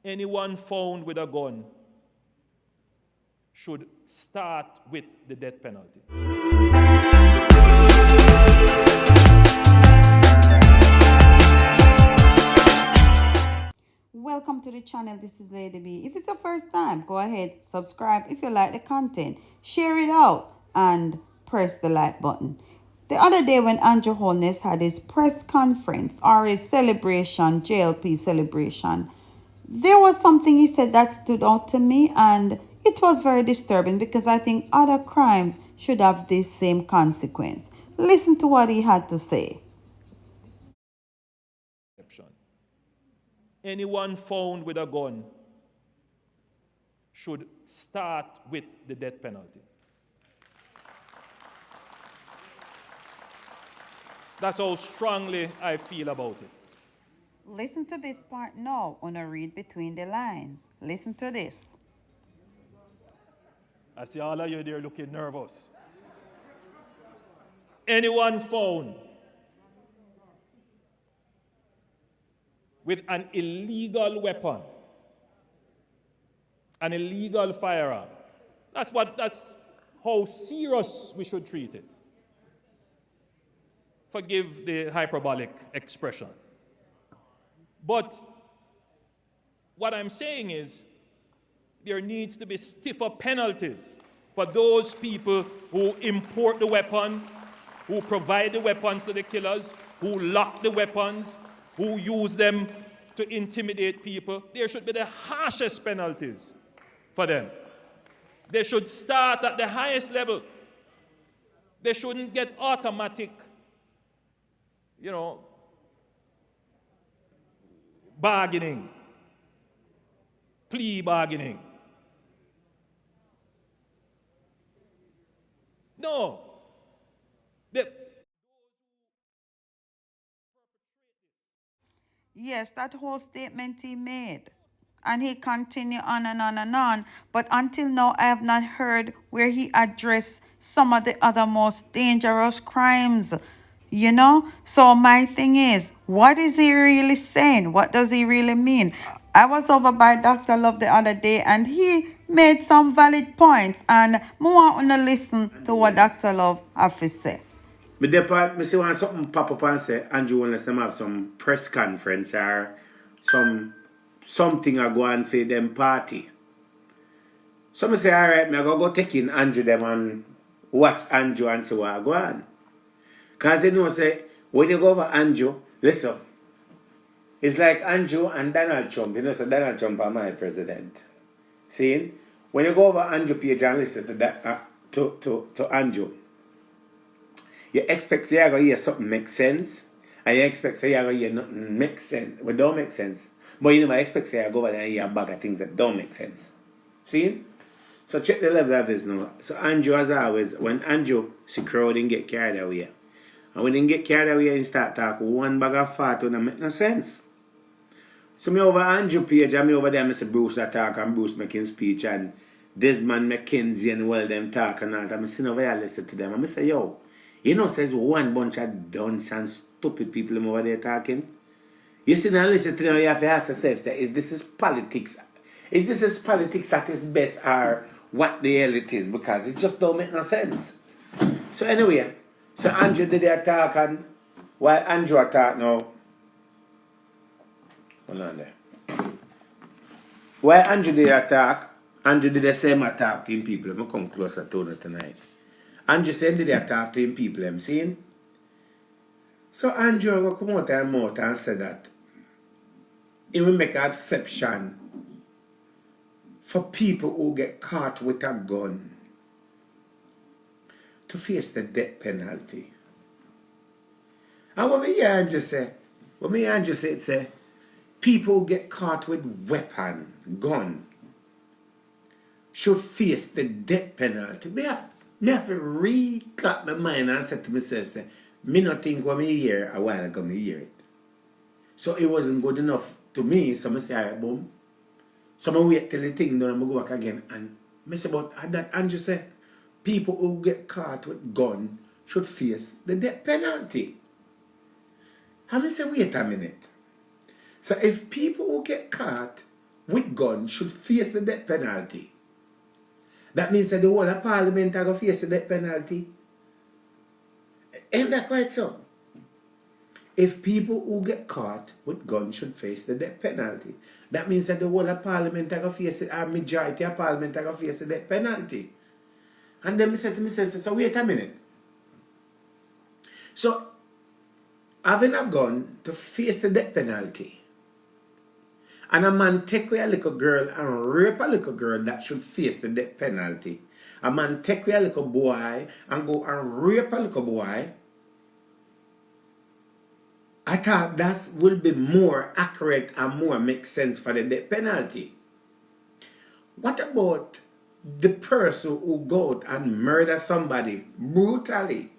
Anyone found with a gun should start with the death penalty. Welcome to the channel. This is Lady B. If it's your first time, go ahead, subscribe if you like the content, share it out, and press the like button. The other day when Andrew Holiness had his press conference or his celebration, JLP celebration, there was something he said that stood out to me, and it was very disturbing because I think other crimes should have this same consequence. Listen to what he had to say. Anyone found with a gun should start with the death penalty. That's how strongly I feel about it. Listen to this part now. I'm gonna read between the lines. Listen to this. I see all of you there looking nervous. Anyone found with an illegal weapon, an illegal firearm, that's how serious we should treat it. Forgive the hyperbolic expression. But what I'm saying is there needs to be stiffer penalties for those people who import the weapon, who provide the weapons to the killers, who lock the weapons, who use them to intimidate people. There should be the harshest penalties for them. They should start at the highest level. They shouldn't get automatic, bargaining, plea bargaining. No. Yes, that whole statement he made. And he continued on and on and on. But until now, I have not heard where he addressed some of the other most dangerous crimes. So my thing is, what is he really saying? What does he really mean? I was over by Dr. Love the other day and he made some valid points. And I want to listen to what Dr. Love has to say. But the part, I see when something pop up and say, Andrew want them have some press conference or something I go on for them party. So I say, all right, I go take in Andrew them and watch Andrew and see what I go on. Because you know, say, when you go over Andrew, listen, it's like Andrew and Donald Trump. You know, so Donald Trump are my president. See? When you go over Andrew page and listen to that, to Andrew, you expect you're going to hear something make sense, and you expect you're going to hear nothing make sense. Well, don't make sense. But you never expect you're going to go over there and hear a bag of things that don't make sense. See? So check the level of this now. So Andrew, as always, when Andrew see crowd and get carried away, and when he get carried away and start talking one bag of fat don't make no sense. So me over Andrew page and me over there, Mr. Bruce that talk and Bruce making speech and Desmond McKenzie and all them talk and all that. I sit over here listen to them and I say, yo, says one bunch of dunce and stupid people over there talking. You sit and listen to them, you have to ask yourself, say, is this politics? Is this politics at its best or what the hell it is? Because it just don't make no sense. So anyway, so Andrew did their talk and while Andrew talk now, hold on there. While Andrew did their talk, Andrew did the same attack to him people. I'm going to come closer to it tonight. Andrew said they attack to him people, I'm seeing. So Andrew will come out and say that he will make an exception for people who get caught with a gun to face the death penalty. And what me hear Andrew say, people who get caught with weapon, gun, should face the death penalty. Me have to recap my mind and say to myself, say, me not think what me hear a while ago, me hear it. So it wasn't good enough to me, so I say, all right, boom. So I wait till the thing done and I go back again. And I say about that Andrew say, people who get caught with gun should face the death penalty. And I say, wait a minute. So if people who get caught with guns should face the death penalty, that means that the whole of Parliament are going to face the death penalty. Ain't that quite so? If people who get caught with guns should face the death penalty, that means that the whole of Parliament are going to face it, or majority of Parliament are going to face the death penalty. And then I said to myself, so wait a minute. So, having a gun to face the death penalty, and a man take away a little girl and rape a little girl that should face the death penalty. A man take away a little boy and go and rape a little boy. I thought that will be more accurate and more make sense for the death penalty. What about the person who go out and murder somebody brutally?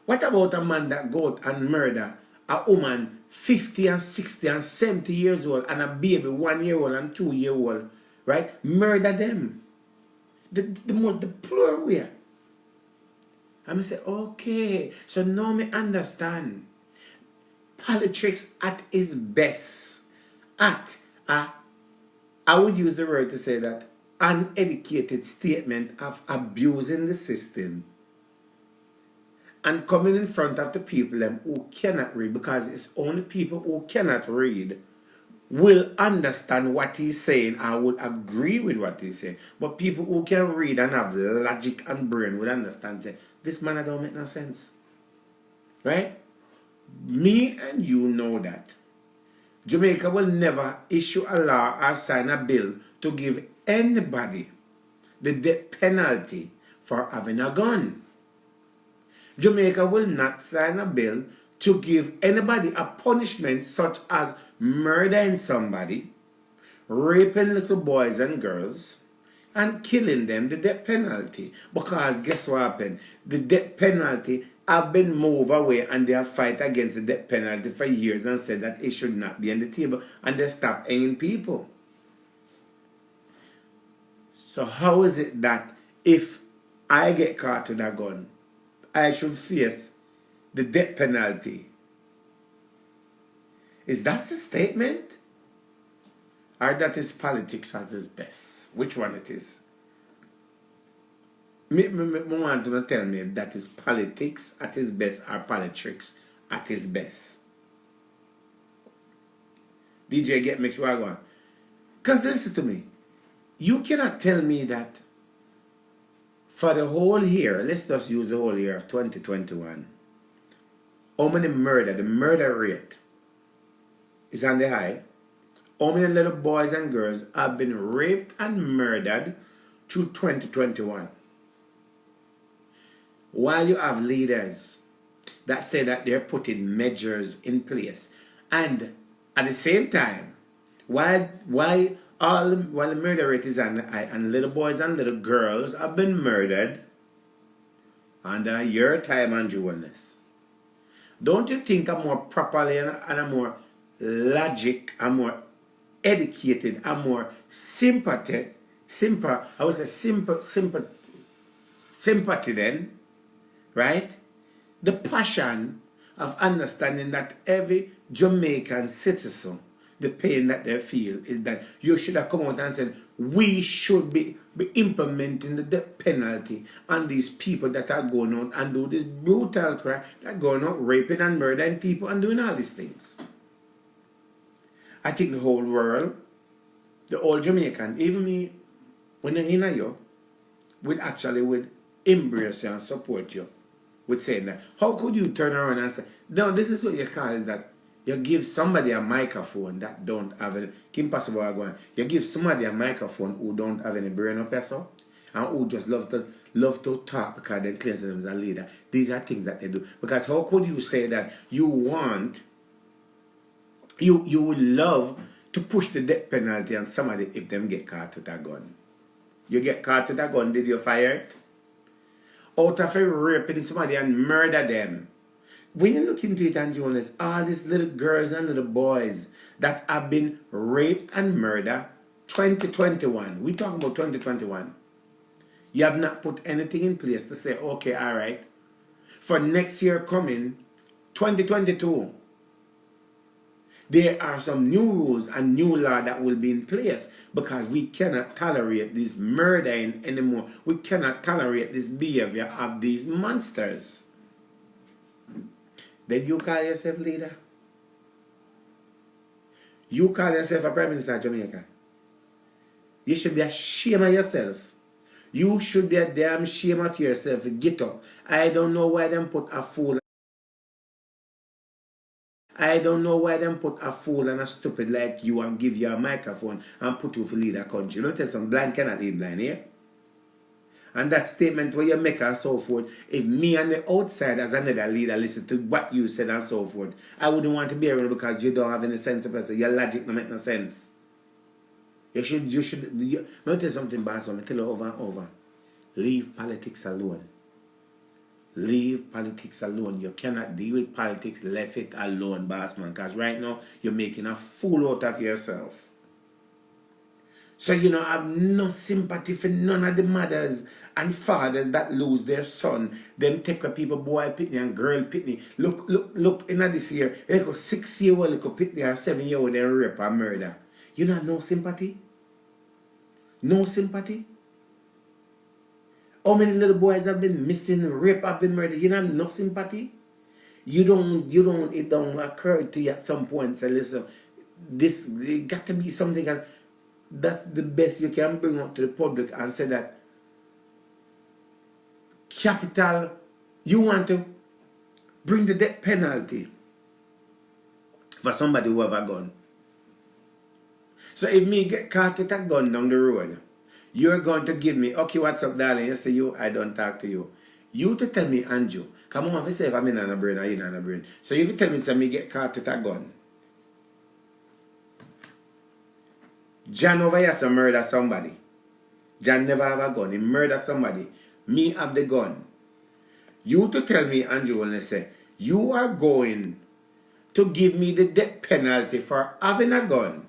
What about a man that go out and murder a woman 50 and 60 and 70 years old and a baby 1 year old and 2 year old, right? Murder them. The most deplorable way. And I say, okay, so now me understand. Politics at its best, I would use the word to say that uneducated statement of abusing the system and coming in front of the people who cannot read, because it's only people who cannot read will understand what he's saying and would agree with what he's saying. But people who can read and have logic and brain will understand, say, this man don't make no sense. Right? Me and you know that Jamaica will never issue a law or sign a bill to give anybody the death penalty for having a gun. Jamaica will not sign a bill to give anybody a punishment such as murdering somebody, raping little boys and girls, and killing them, the death penalty. Because guess what happened? The death penalty have been moved away, and they have fight against the death penalty for years and said that it should not be on the table, and they stopped hanging people. So how is it that if I get caught with a gun, I should face the death penalty? Is that a statement? Or that is politics at its best? Which one it is? Me want to tell me if that is politics at its best or politics at its best. DJ, get me sure I go on. Because listen to me. You cannot tell me that for the whole year, let's just use the whole year of 2021, how many murder, the murder rate is on the high. How many little boys and girls have been raped and murdered through 2021? While you have leaders that say that they're putting measures in place, and at the same time, while the murder rate is on the high and little boys and little girls have been murdered under your time and Holiness, don't you think a more properly and a more logic, a more educated, a more sympathy then, right? The passion of understanding that every Jamaican citizen, the pain that they feel is that you should have come out and said, we should be implementing the death penalty on these people that are going out and do this brutal crime, that are going out raping and murdering people and doing all these things. I think the whole world, the whole Jamaican, even me, when you're in you, would embrace you and support you with saying that. How could you turn around and say, no, this is what you call is that you give somebody a microphone that don't have any, you give somebody a microphone who don't have any brain up yourself, and who just love to talk because they claim themselves as a leader. These are things that they do. Because how could you say that you would love to push the death penalty on somebody if them get caught with a gun? You get caught with a gun, did you fire it? Out of a raping somebody and murder them. When you look into it, and Jonas, all these little girls and little boys that have been raped and murdered, 2021, we talking about 2021. You have not put anything in place to say, okay, all right, for next year coming, 2022, There are some new rules and new law that will be in place because we cannot tolerate this murdering anymore. We cannot tolerate this behavior of these monsters. Then you call yourself leader? You call yourself a Prime Minister of Jamaica? You should be ashamed of yourself. You should be a damn shame of yourself. Get up. I don't know why them put a fool. I don't know why them put a fool and a stupid like you and give you a microphone and put you to lead a country. Don't tell some blind cannot lead blind here. And that statement where you make and so forth, if me and the outside as another leader listen to what you said and so forth, I wouldn't want to be around because you don't have any sense of person. Your logic don't make no sense. You should, let me tell you something, boss. I tell you over and over. Leave politics alone. Leave politics alone. You cannot deal with politics. Left it alone, boss man. Because right now, you're making a fool out of yourself. So you know, I have no sympathy for none of the mothers and fathers that lose their son. Them take a people, boy pitney and girl pitney. Look, in this year, like a 6-year-old little pitney and 7-year-old they rape and murder. You don't have no sympathy? No sympathy? How many little boys have been missing, rape, have been murdered? You don't have no sympathy? It don't occur to you at some point. Say, listen, it got to be something that's the best you can bring up to the public and say that capital, you want to bring the death penalty for somebody who have a gun. So if me get caught with a gun down the road, you're going to give me, okay, what's up, darling? You say, I don't talk to you. You to tell me, Andrew, come on, if you say if I'm in a brain or you in a brain. So you can tell me, say, me get caught with a gun. John over here to murder somebody. John never have a gun. He murder somebody. Me have the gun. You to tell me, Andrew, when they say, you are going to give me the death penalty for having a gun.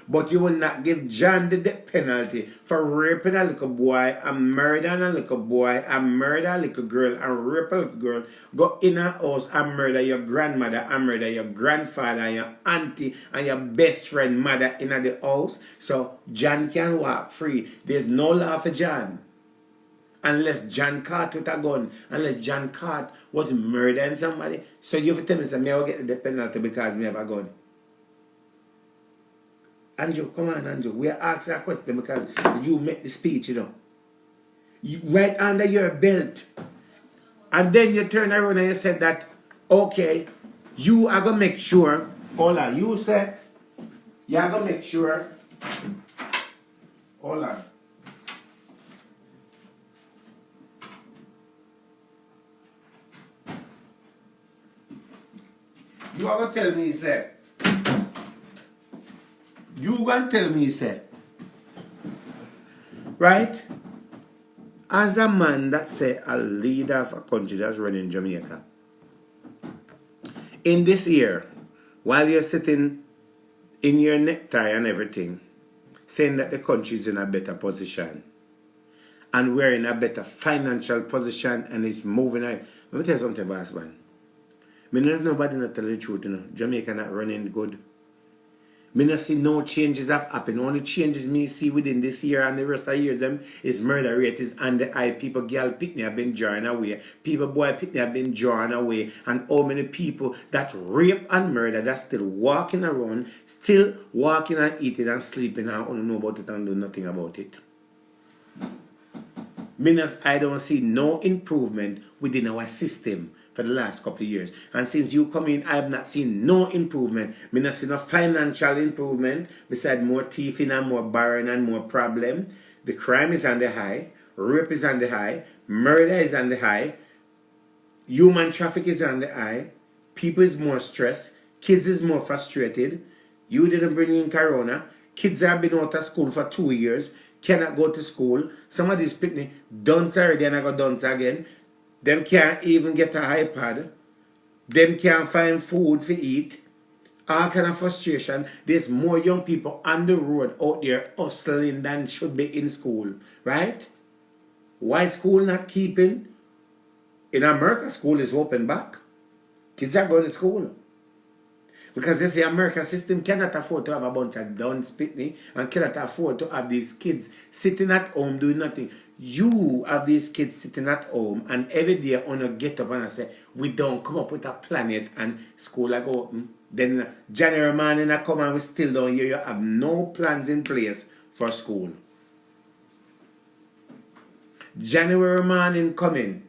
But you will not give John the death penalty for raping a little boy and murdering a little boy and murder a little girl and rape a little girl. Go in a house and murder your grandmother and murder your grandfather and your auntie and your best friend mother in the house. So John can walk free. There's no law for John. Unless John caught with a gun. Unless John caught was murdering somebody. So you have to tell me, me I will get the death penalty because me have a gun. Andrew, come on, Andrew. We are asking a question because you make the speech, you know. Right under your belt. And then you turn around and you said that, okay, you are going to make sure, hold on, you said, you are going to make sure, hold on. You are going to tell me, say, you going to tell me, say, right? As a man that say a leader of a country that's running Jamaica, in this year, while you're sitting in your necktie and everything, saying that the country is in a better position, and we're in a better financial position, and it's moving on. Let me tell you something, boss man. Nobody not tell the truth, you know. Jamaica not running good. Me not see no changes have happened. Only changes me see within this year and the rest of the years them is murder rate is under the eye. People girl pitney have been drawn away. People boy pitney have been drawn away. And how many people that rape and murder that's still walking around, still walking and eating and sleeping and don't know about it and do nothing about it. I don't see no improvement within our system for the last couple of years. And since you come in, I have not seen no improvement. I not see no financial improvement, besides more thieving and more borrowing and more problem. The crime is on the high, rape is on the high, murder is on the high, human traffic is on the high, people is more stressed, kids is more frustrated. You didn't bring in Corona. Kids have been out of school for 2 years, cannot go to school. Some of these pitney dance already and I go dance again. Them can't even get an iPad. Them can't find food to eat. All kind of frustration. There's more young people on the road out there hustling than should be in school. Right? Why school not keeping? In America, school is open back. Kids are going to school. Because you see, American system cannot afford to have a bunch of done spitney and cannot afford to have these kids sitting at home doing nothing. You have these kids sitting at home and every day on a get up and I say, we don't come up with a plan yet and school I go open. Then January morning I come and we still don't hear you have no plans in place for school. January morning coming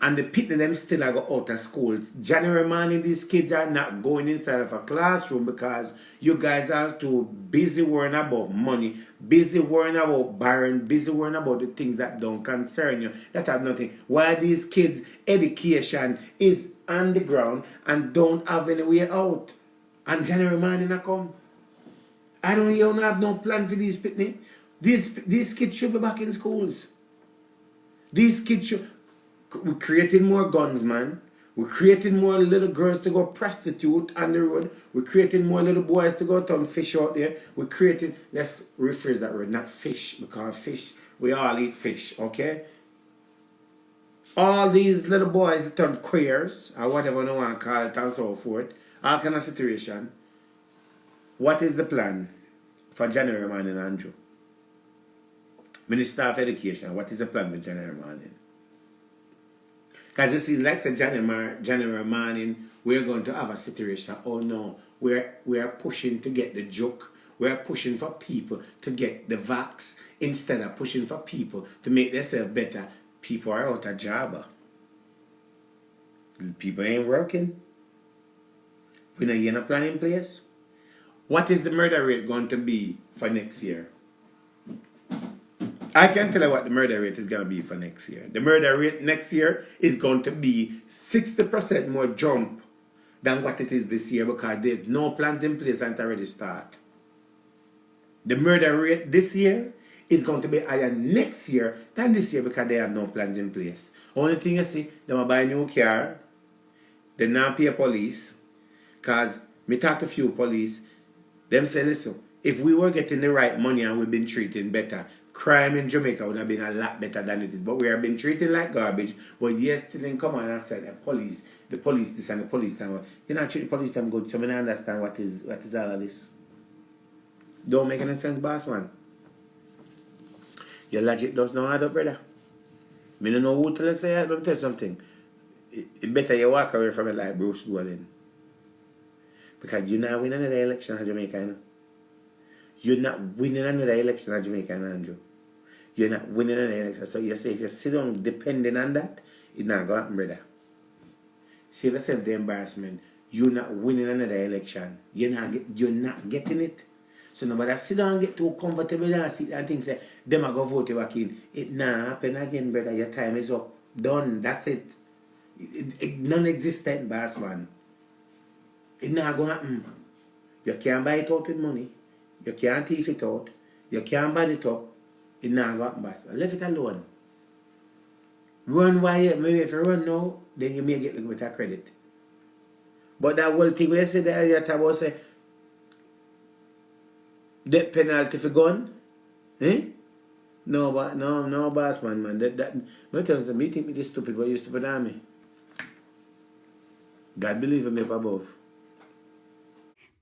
and the people them still are go out of school. January morning these kids are not going inside of a classroom because you guys are too busy worrying about money, busy worrying about borrowing, busy worrying about the things that don't concern you, that have nothing. While these kids' education is on the ground and don't have any way out. And January morning I come. I don't even have no plan for these picnic. These kids should be back in schools. These kids should... We're creating more guns, man. We're creating more little girls to go prostitute on the road. We're creating more little boys to go turn fish out there. We're creating... Let's rephrase that word, not fish, because fish, we all eat fish, okay? All these little boys that turn queers, or whatever you want to call it and so forth, all kind of situation. What is the plan for January morning, Andrew? Minister of Education, what is the plan for January morning? Because you see, like say January morning, we're going to have a situation. Oh no, we are pushing to get the joke. We are pushing for people to get the vax instead of pushing for people to make themselves better. People are out of job. People ain't working. We don't have a plan in place. What is the murder rate going to be for next year? I can tell you what the murder rate is going to be for next year. The murder rate next year is going to be 60% more jump than what it is this year because there's no plans in place and it already start. The murder rate this year is going to be higher next year than this year because they have no plans in place. Only thing you see, they will buy a new car, they not pay police, because me talk to a few police, them say, listen, if we were getting the right money and we've been treating better, crime in Jamaica would have been a lot better than it is. But we have been treated like garbage. But yesterday come on and said the police this and the police that. You know, treat the police them good, so I don't understand what is all of this. Don't make any sense, boss man. Your logic does not add up, brother. I don't know who to say. Let me tell you something. It better you walk away from it like Bruce Golden. Because you're not winning another election in Jamaica, you know. You're not winning another election in Jamaica, Andrew. You're not winning another election. So you say if you sit down depending on that, it's not going to happen, brother. Save yourself the embarrassment. You're not winning another election. You're not getting it. So nobody sit down and get too comfortable and sit and think, say, them are going to vote you back in. It not happen again, brother. Your time is up. Done. That's it. Non-existent, boss man. It's not going to happen. You can't buy it out with money. You can't thief it out. You can't buy it up. It's not going to happen, boss. Leave it alone. Run while you, maybe if you run now, then you may get a little bit of credit. But that whole thing where you said earlier about say death penalty for gun, eh? No, boss man. That me tell you, me think me this stupid, but you stupid on me. God believe in me up above.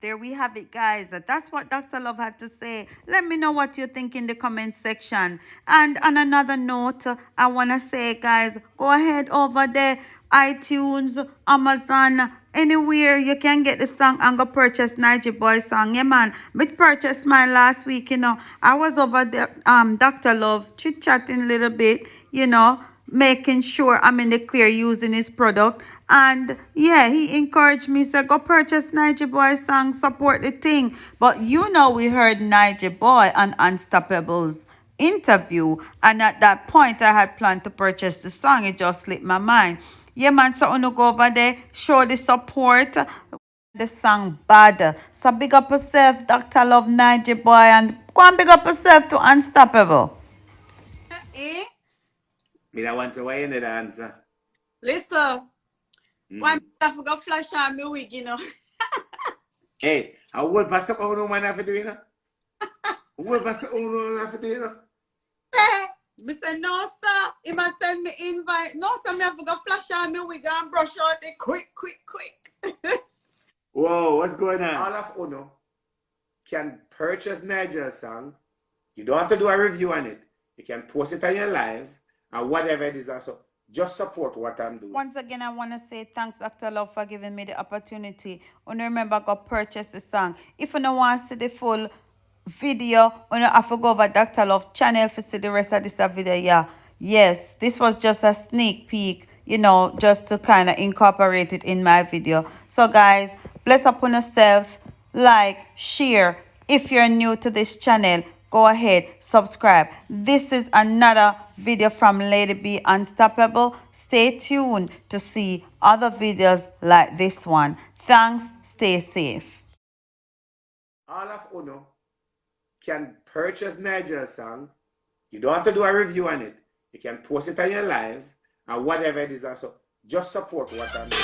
There we have it, guys. That's what Dr. Love had to say. Let me know what you think in the comment section. And on another note, I want to say, guys, go ahead over there, iTunes, Amazon, anywhere you can get the song and go purchase Niger Boy song. Yeah, man. I purchased mine last week, you know. I was over there, Dr. Love, chit-chatting a little bit, you know, making sure I'm in the clear using his product. And yeah, he encouraged me, so go purchase Niger Boy song, support the thing. But you know, we heard Niger Boy on Unstoppable's interview, and at that point I had planned to purchase the song. It just slipped my mind. Yeah, man, so I'm go over there, show the support. The song bad. So big up yourself, Dr. Love, Niger Boy, and go and big up yourself to Unstoppable. Eh? Me that want to why you need the answer. Listen, why I forgot flash on me wig, you know. Hey, I will pass up on man after doing it. Will pass up on man after doing it. Me say, no, sir. He must send me invite. No, sir, me have to go flash on me wig and brush out it quick. Whoa, what's going on? All of Uno can purchase Nigel's song. You don't have to do a review on it. You can post it on your live and whatever it is also. Just support what I'm doing. Once again, I want to say thanks, Dr. Love, for giving me the opportunity. And remember, go purchase the song. If you don't want to see the full video, you have to go over Dr. Love channel to see the rest of this video. Yeah. Yes, this was just a sneak peek, just to kind of incorporate it in my video. So, guys, bless upon yourself. Like, share. If you're new to this channel, go ahead, subscribe. This is another video from Lady B Unstoppable. Stay tuned to see other videos like this one. Thanks. Stay safe. All of Uno can purchase Nigel's song. You don't have to do a review on it. You can post it on your live and whatever it is also. Just support what I'm doing.